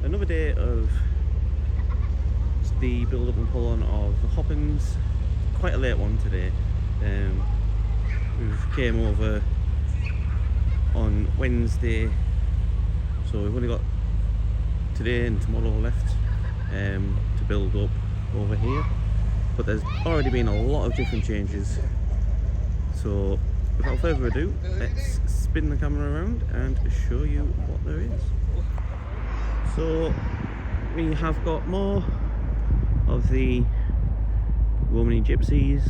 Another day of the build up and pull on of the hoppings. Quite a late one today. We've came over on Wednesday, so we've only got today and tomorrow left to build up over here, but there's already been a lot of different changes. So without further ado, let's spin the camera around and show you what there is. So we have got more of the Romany gypsies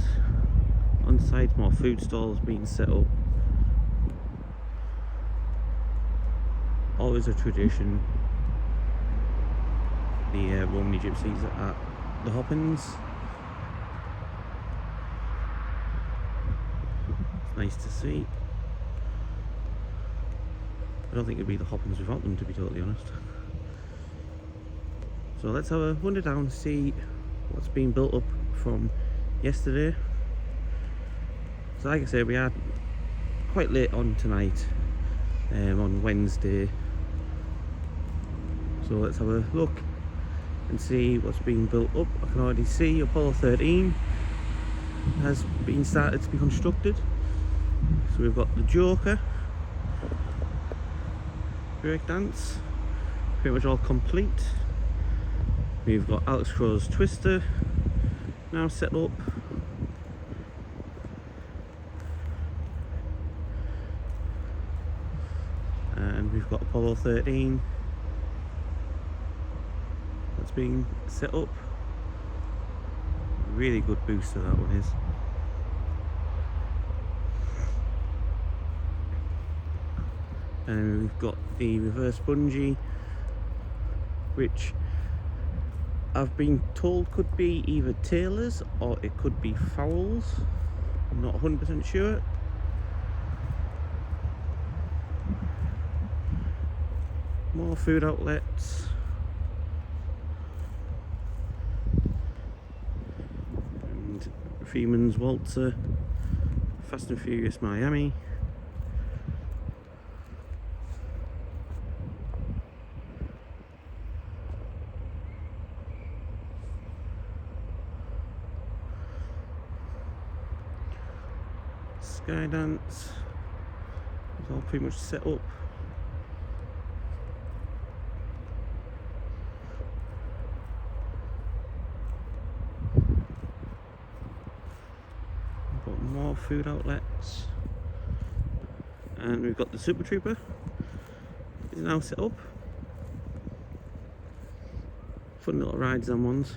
on site, more food stalls being set up. Always a tradition, the Romany gypsies at the Hoppings. It's nice to see. I don't think it'd be the Hoppings without them, to be totally honest. So let's have a wander down and see what's been built up from yesterday. So like I said, we are quite late on tonight, on Wednesday. So let's have a look and see what's being built up. I can already see Apollo 13 has been started to be constructed. So we've got the Joker breakdance pretty much all complete. We've got Alex Crow's Twister now set up. And we've got Apollo 13 that's being set up. Really good booster that one is. And we've got the reverse bungee, which I've been told could be either Taylor's or it could be Fowl's. I'm not 100% sure. More food outlets. And Freeman's Waltzer, Fast and Furious Miami. Skydance is all pretty much set up. We've got more food outlets, and we've got the Super Trooper is now set up. Fun little rides on ones.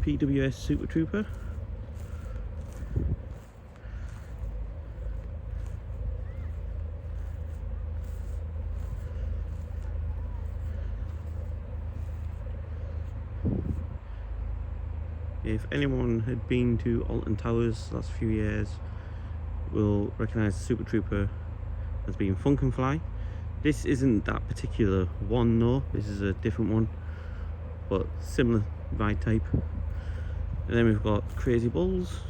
PWS Super Trooper. If anyone had been to Alton Towers the last few years, will recognise the Super Trooper as being Funk and Fly. This isn't that particular one though, this is a different one, but similar ride type. And then we've got Crazy Bulls.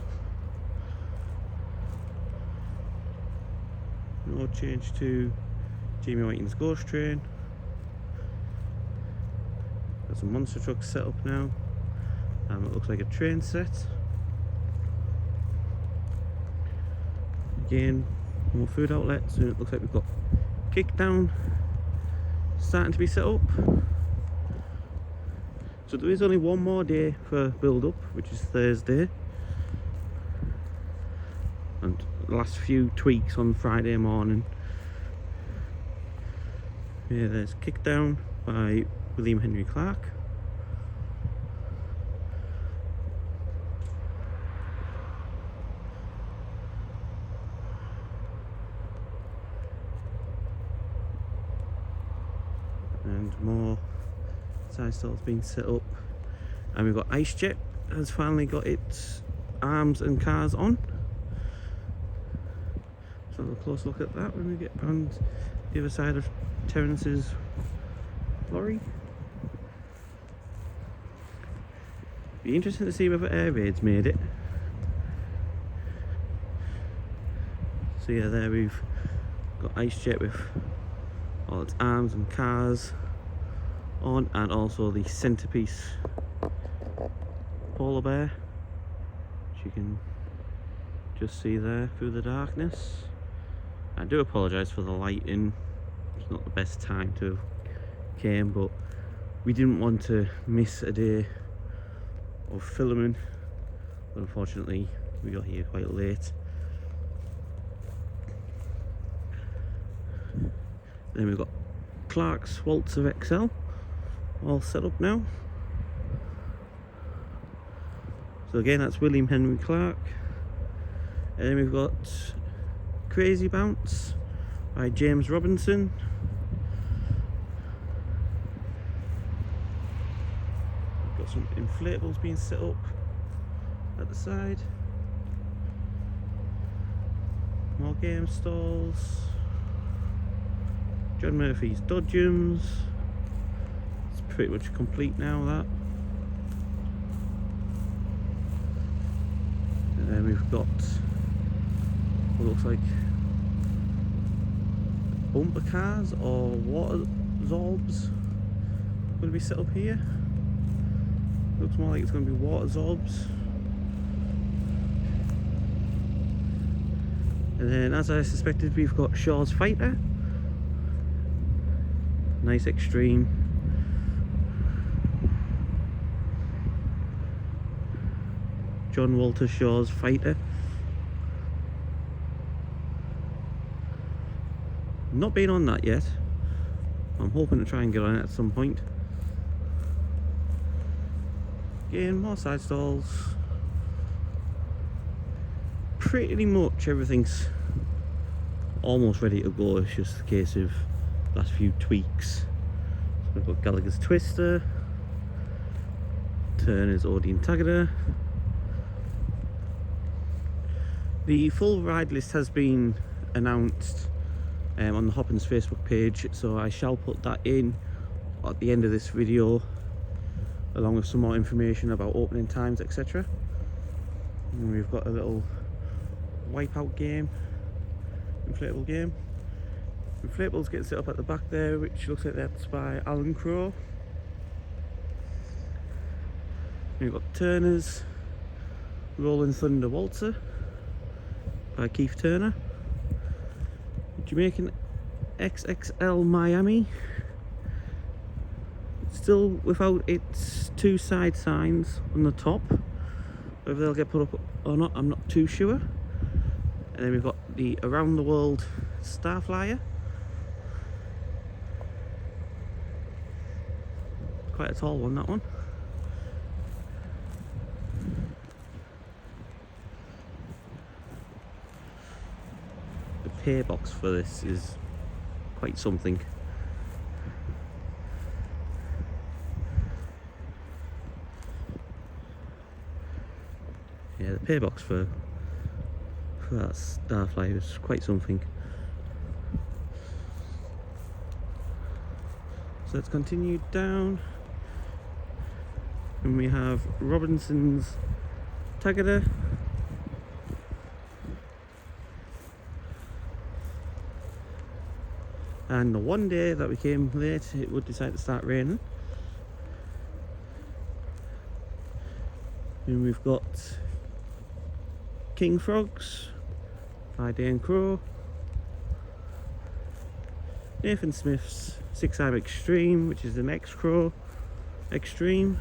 No change to Jamie Whiting's Ghost Train. Got some monster trucks set up now. It looks like a train set. Again, more food outlets, and it looks like we've got Kickdown starting to be set up. So there is only one more day for build up, which is Thursday, and the last few tweaks on Friday morning. Yeah, there's Kickdown by William Henry Clark. And more side stalls being set up, and we've got Ice Jet has finally got its arms and cars on. So have a close look at that when we get around the other side of Terence's lorry. Be interesting to see whether Air Raid's made it. So yeah, there we've got Ice Jet with all its arms and cars on, and also the centerpiece polar bear, which you can just see there through the darkness. I do apologise for the lighting, it's not the best time to have came, but we didn't want to miss a day of filming, but unfortunately we got here quite late. Then we've got Clark's Waltzer XL all set up now. So again, that's William Henry Clark. And then we've got Crazy Bounce by James Robinson. We've got some inflatables being set up at the side. More game stalls. John Murphy's Dodgems. It's pretty much complete now, that. And then we've got what looks like bumper cars or water zorbs going to be set up here. Looks more like it's going to be water zorbs. And then, as I suspected, we've got Shaw's Fighter. Nice extreme. John Walter Shaw's Fighter. Not been on that yet. I'm hoping to try and get on it at some point. Again, more side stalls. Pretty much everything's almost ready to go. It's just a case of last few tweaks. So we've got Gallagher's Twister, Turner's Odeon Tagada. The full ride list has been announced on the Hoppin's Facebook page, so I shall put that in at the end of this video, along with some more information about opening times, etc. And we've got a little wipeout game, inflatable game. Inflatables getting set up at the back there, which looks like that's by Alan Crow. We've got Turner's Rolling Thunder Waltzer by Keith Turner. Jamaican XXL Miami, still without its two side signs on the top. Whether they'll get put up or not, I'm not too sure. And then we've got the Around the World Starflyer. Quite a tall one, that one. The pay box for this is quite something. Yeah, the pay box for that Starflyer is quite something. So let's continue down, and we have Robinson's Tagada. And the one day that we came late, it would decide to start raining. And we've got King Frogs by Dan Crow, Nathan Smith's 6i Extreme, which is an X-Crow Extreme.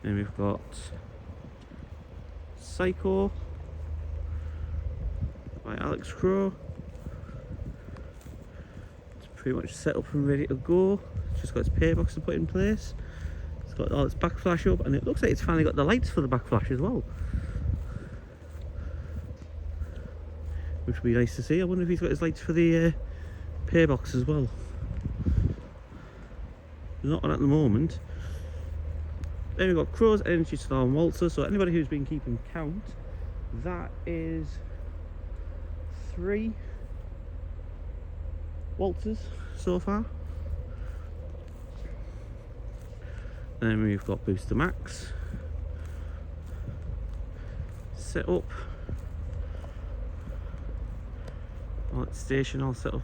Then we've got Psycho by Alex Crow. It's pretty much set up and ready to go. It's just got its pay box to put in place. It's got all its back flash up, and it looks like it's finally got the lights for the back flash as well, which would be nice to see. I wonder if he's got his lights for the pay box as well. Not on at the moment. Then we've got Crow's Energy Storm Waltzer. So anybody who's been keeping count, that is 3 waltzers so far. Then we've got Booster Max set up. station all set up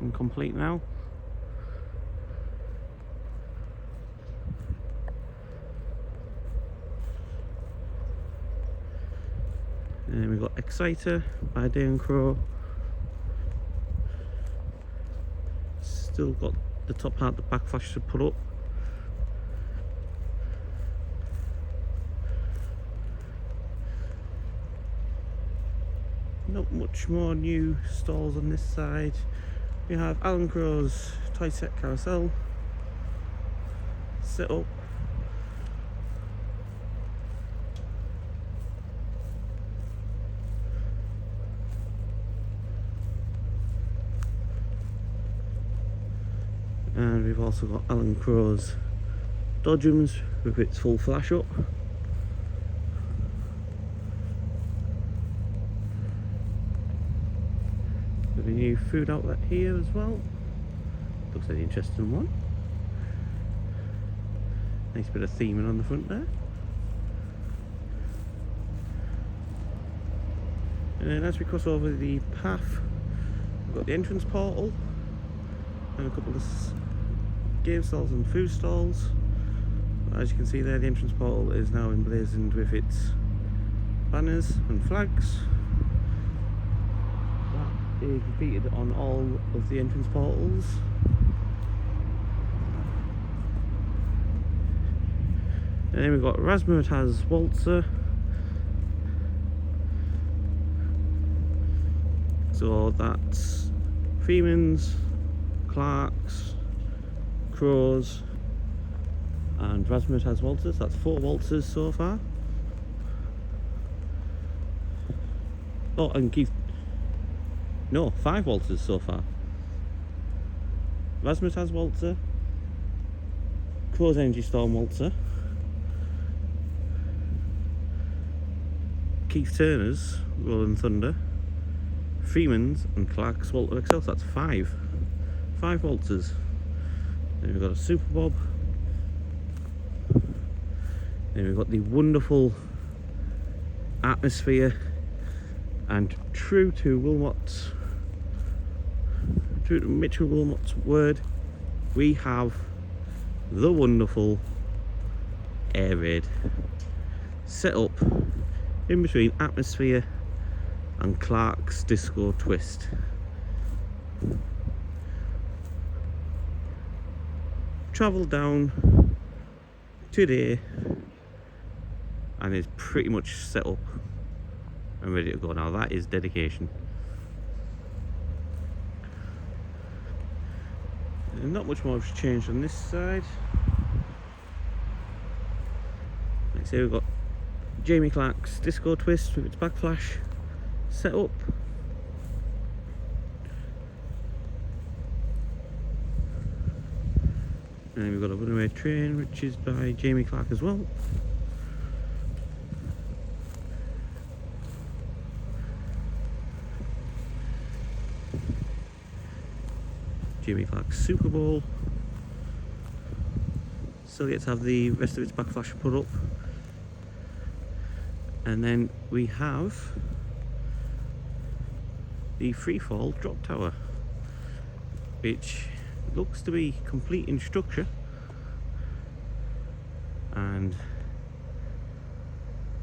and complete now. And we've got Exciter by Day and Crow. Still got the top part, the back flash to put up. Not much more new stalls on this side. We have Alan Crow's toy set carousel set up. And we've also got Alan Crow's Dodgems with its full flash up. Got a new food outlet here as well. Looks like an interesting one. Nice bit of theming on the front there. And then as we cross over the path, we've got the entrance portal and a couple of game stalls and food stalls. As you can see there, the entrance portal is now emblazoned with its banners and flags. That is repeated on all of the entrance portals. And then we've got Razzmatazz Waltzer. So that's Freeman's, Clark's, Crow's and Razzmatazz Walters. That's 4 waltzers so far. Oh, and Keith, no, 5 waltzers so far. Razzmatazz Waltzer, Crow's Energy Storm Waltzer, Keith Turner's Rolling Thunder, Freeman's and Clark's Walter XL. So that's 5 waltzers. Then we've got a Super Bob. Then we've got the wonderful Atmosphere, and true to Mitchell Wilmot's word, we have the wonderful Air Raid set up in between Atmosphere and Clark's Disco Twist. Travelled down today and is pretty much set up and ready to go. Now that is dedication. And not much more has changed on this side. Like I say, we've got Jamie Clark's Disco Twist with its backflash set up. And we've got a runaway train, which is by Jamie Clark as well. Jamie Clark's Super Bowl. Still gets to have the rest of its backflash put up. And then we have the Freefall Drop Tower, which looks to be complete in structure, and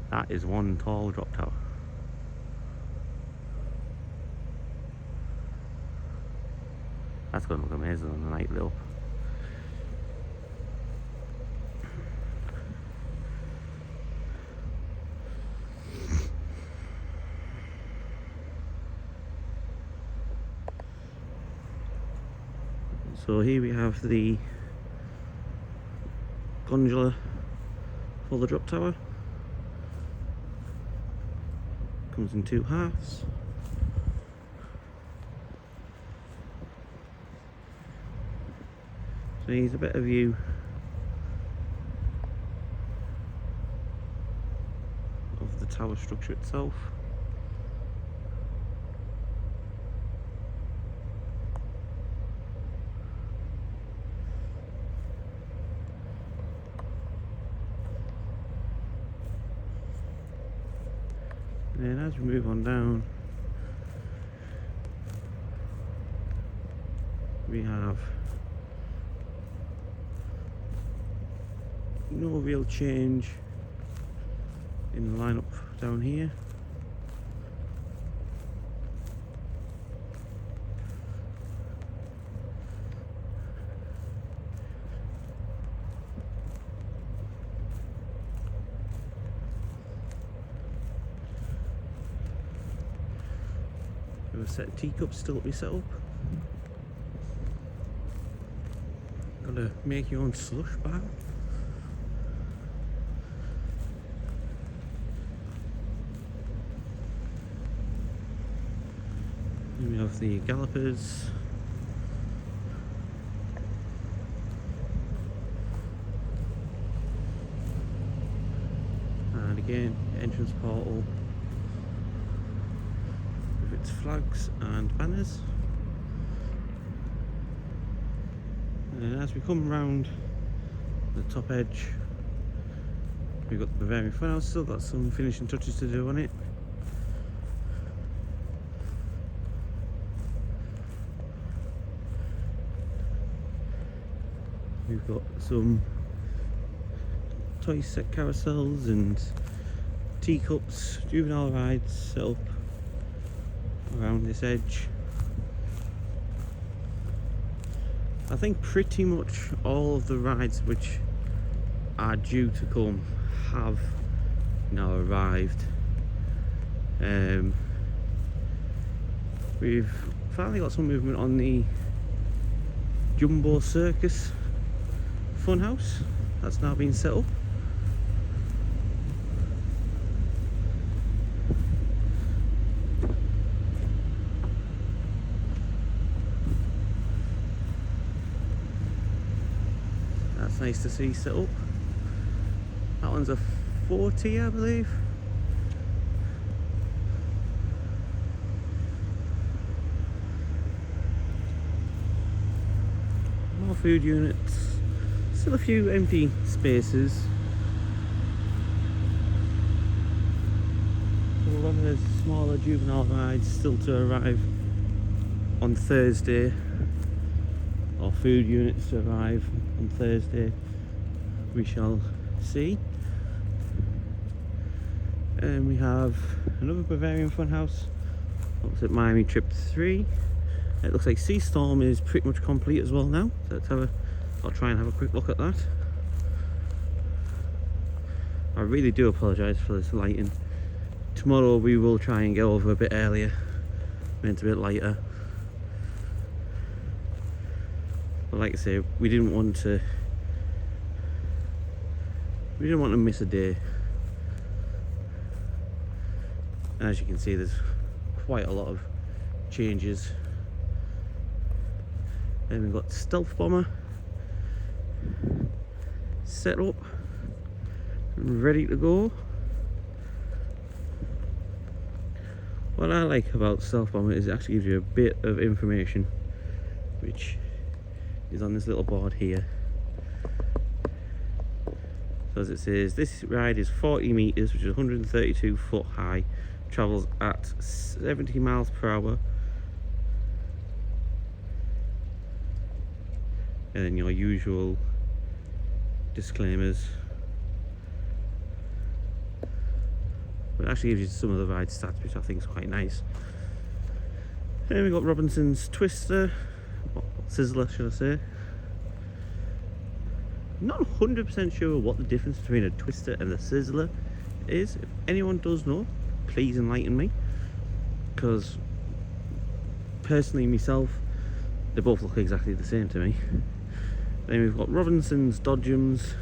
that is one tall drop tower. That's going to look amazing on the night lit up. So here we have the gondola for the drop tower. Comes in 2 halves. So here's a better view of the tower structure itself. And then as we move on down, we have no real change in the lineup down here. Got a set of teacups still to be set up. Got to make your own slush bar. And we have the gallopers. And again, entrance portal with its flags and banners. And as we come round the top edge, we've got the Bavarian funhouse, still got some finishing touches to do on it. We've got some toy set carousels and teacups, juvenile rides set up around this edge. I think pretty much all of the rides which are due to come have now arrived. We've finally got some movement on the Jumbo Circus funhouse. That's now been set up. That's nice to see set up. That one's a 40, I believe. More food units. Still a few empty spaces. So a lot of the smaller juvenile rides still to arrive on Thursday, or food units to arrive on Thursday. We shall see. And we have another Bavarian funhouse. Looks at Miami Trip 3. It looks like Sea Storm is pretty much complete as well now. So let's have a I'll try and have a quick look at that. I really do apologise for this lighting. Tomorrow we will try and get over a bit earlier, meant a bit lighter. But like I say, we didn't want to miss a day. And as you can see, there's quite a lot of changes. Then we've got Stealth Bomber set up, ready to go. What I like about Stealth Bomber is it actually gives you a bit of information, which is on this little board here. So as it says, this ride is 40 meters, which is 132 foot high, travels at 70 miles per hour. And then your usual disclaimers. But it actually gives you some of the ride stats, which I think is quite nice. Then we've got Robinson's Twister, or Sizzler should I say. Not 100% sure what the difference between a Twister and a Sizzler is. If anyone does know, please enlighten me. Because personally myself, they both look exactly the same to me. Then we've got Robinson's Dodgems.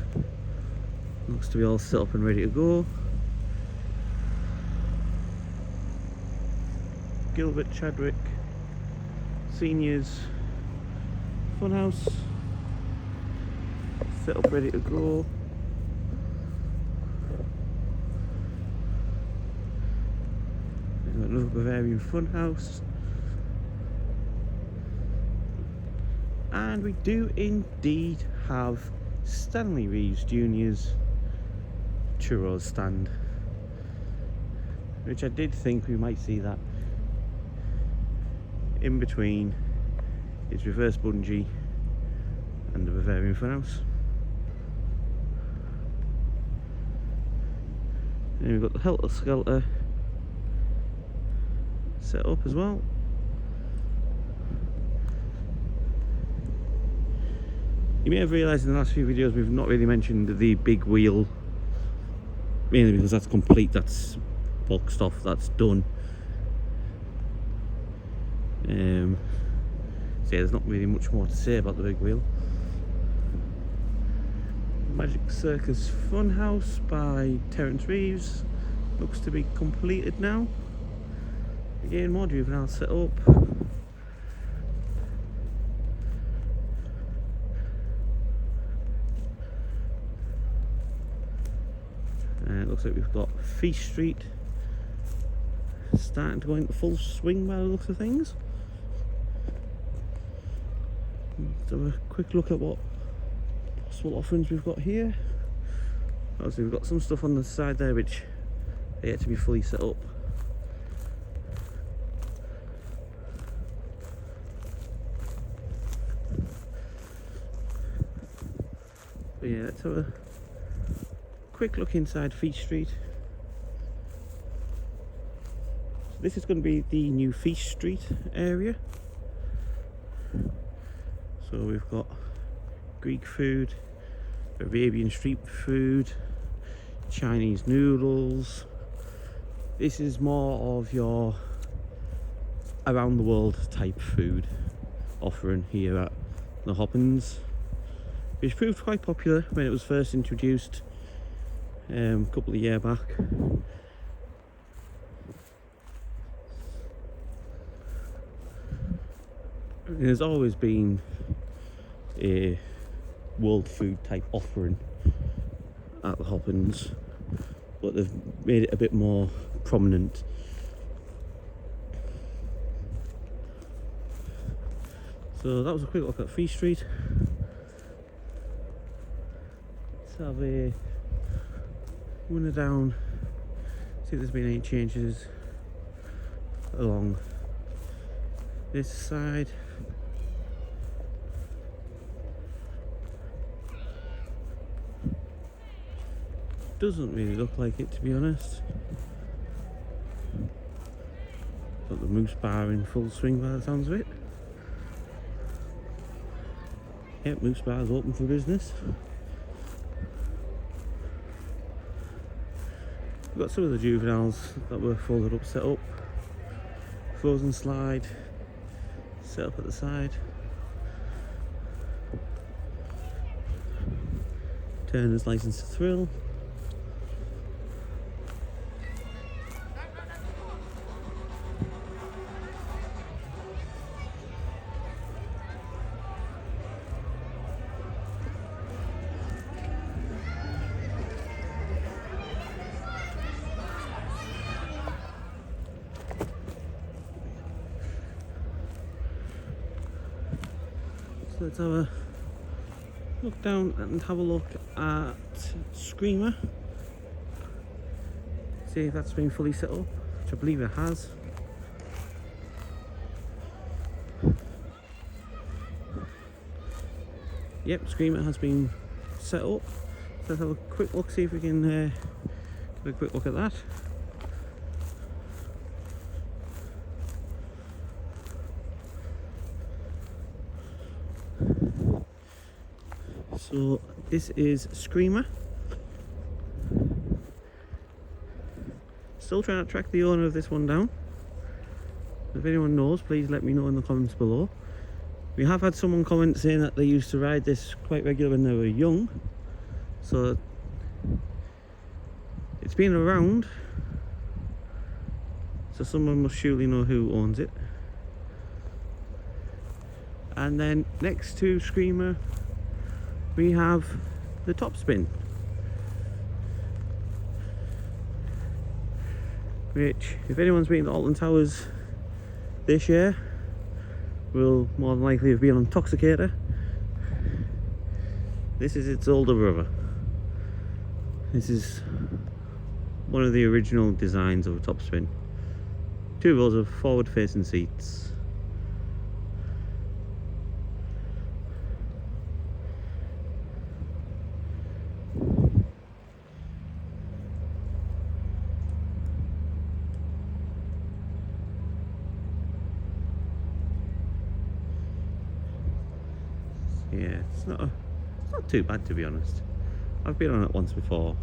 Looks to be all set up and ready to go. Gilbert Chadwick Seniors Funhouse. Set up ready to go. We've got another Bavarian Funhouse. And we do indeed have Stanley Reeves Jr.'s churros stand. which I did think we might see that. In between is reverse bungee and the Bavarian funhouse. And we've got the Helter Skelter set up as well. You may have realised in the last few videos we've not really mentioned the big wheel, mainly because that's complete, that's boxed off, that's done. So yeah, there's not really much more to say about the big wheel. Magic Circus Funhouse by Terence Reeves looks to be completed now. Again, more Juvenile set up. It looks like we've got Feast Street starting to go into full swing by the looks of things. Let's have a quick look at what possible offerings we've got here. Obviously we've got some stuff on the side there which are yet to be fully set up. But yeah, let's have a quick look inside Feast Street. So this is going to be the new Feast Street area. So we've got Greek food, Arabian street food, Chinese noodles. This is more of your around the world type food offering here at the Hoppins, which proved quite popular when it was first introduced a couple of years back. There's always been a world food type offering at the Hoppins, but they've made it a bit more prominent. So that was a quick look at Feast Street. Let's have a wander down, see if there's been any changes along this side. Doesn't really look like it, to be honest. Got the Moose Bar in full swing by the sounds of it. Yep, Moose Bar is open for business. We've got some of the juveniles that were folded up, set up. Frozen slide set up at the side. Turner's License to Thrill. So let's have a look down and have a look at Screamer. See if that's been fully set up, which I believe it has. Yep, Screamer has been set up. So let's have a quick look, see if we can give a quick look at that. So this is Screamer. Still trying to track the owner of this one down. If anyone knows, please let me know in the comments below. We have had someone comment saying that they used to ride this quite regularly when they were young. So it's been around. So someone must surely know who owns it. And then next to Screamer, we have the Top Spin, which, if anyone's been to Alton Towers this year, will more than likely have been on Toxicator. This is its older brother. This is one of the original designs of a top spin. 2 rows of forward facing seats. Yeah, it's not too bad, to be honest. I've been on it once before.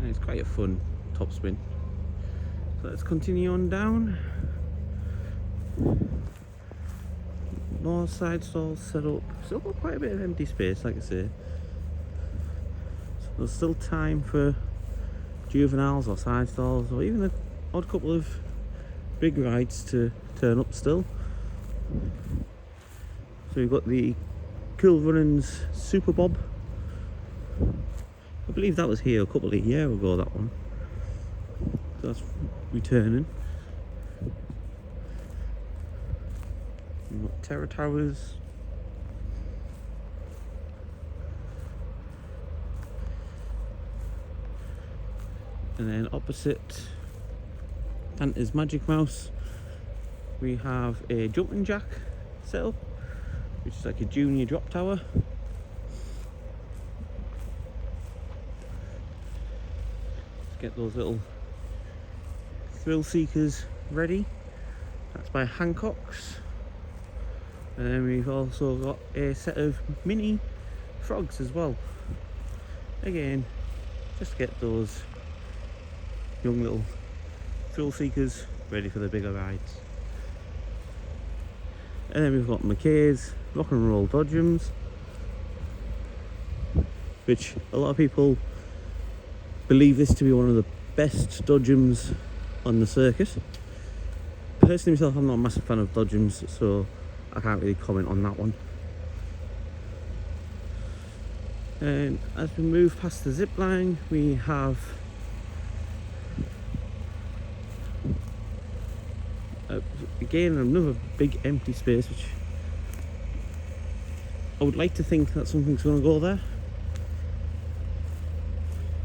And it's quite a fun top spin. So let's continue on down. More side stalls set up. Still got quite a bit of empty space, like I say. So there's still time for juveniles or side stalls, or even an odd couple of big rides to turn up still. So we've got the Cool Runnings Super Bob. I believe that was here a couple of years ago, that one. So that's returning. We've got Terror Towers. And then opposite Santa's Magic Mouse, we have a jumping jack set up, which is like a junior drop tower. Let's get those little thrill seekers ready. That's by Hancock's. And then we've also got a set of mini frogs as well. Again, just to get those young little thrill seekers ready for the bigger rides. And then we've got McKay's Rock and Roll Dodgems, which a lot of people believe this to be one of the best dodgems on the circuit. Personally myself, I'm not a massive fan of dodgems, so I can't really comment on that one. And as we move past the zip line, we have again another big empty space, which I would like to think that something's going to go there.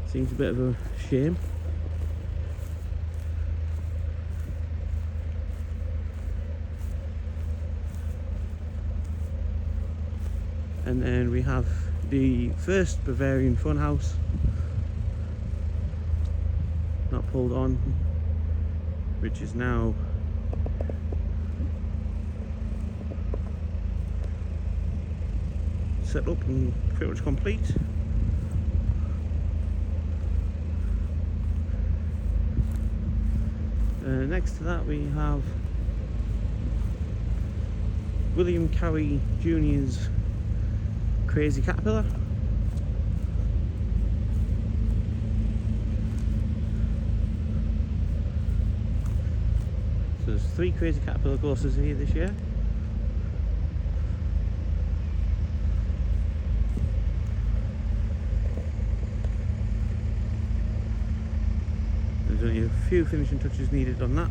Seems a bit of a shame. And then we have the first Bavarian funhouse, not pulled on, which is now set up and pretty much complete. Next to that we have William Carey Jr.'s Crazy Caterpillar. So there's 3 Crazy Caterpillar courses here this year. There's only a few finishing touches needed on that.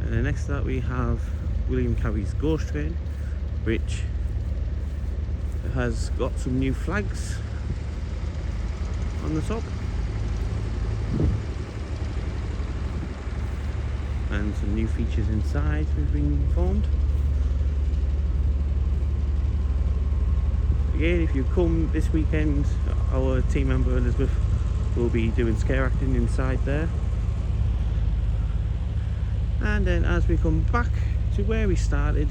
And then next to that we have William Carey's Ghost Train, which has got some new flags on the top and some new features inside we've been informed. Again, if you come this weekend, our team member Elizabeth will be doing scare acting inside there. And then as we come back to where we started,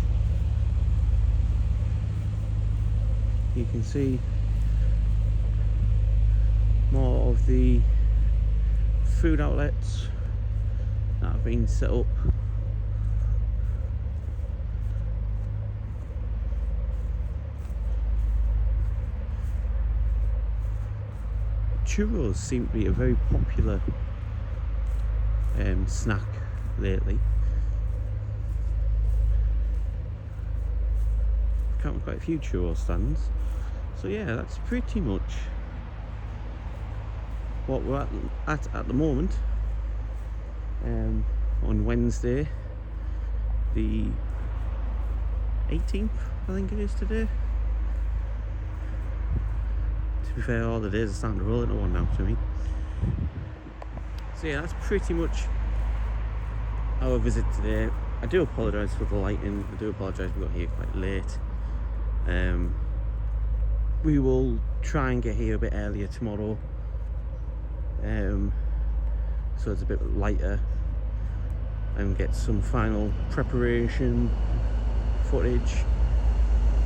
you can see more of the food outlets that have been set up. Churros seem to be a very popular snack lately. Counted quite a few churro stands. So yeah, that's pretty much what we're at the moment. On Wednesday, the 18th, I think it is today. To be fair, all the days are starting to roll into one now to me. So yeah, that's pretty much our visit today. I do apologise for the lighting. I do apologise we got here quite late. We will try and get here a bit earlier tomorrow, so it's a bit lighter, and get some final preparation footage,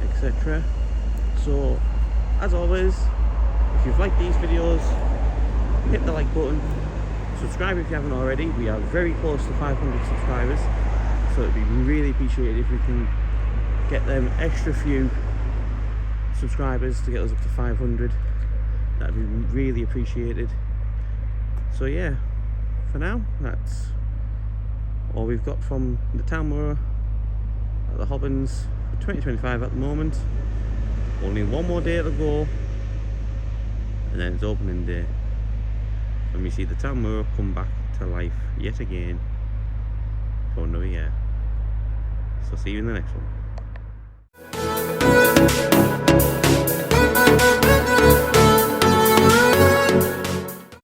etc. So as always, if you've liked these videos, hit the like button, subscribe if you haven't already. We are very close to 500 subscribers, so it'd be really appreciated if we can get them extra few subscribers to get us up to 500. That'd be really appreciated. So yeah, for now, that's all we've got from the town moor at the Hobbins for 2025 at the moment. Only one more day to go, and then it's opening day, and we see the town moor come back to life yet again for another year. So see you in the next one.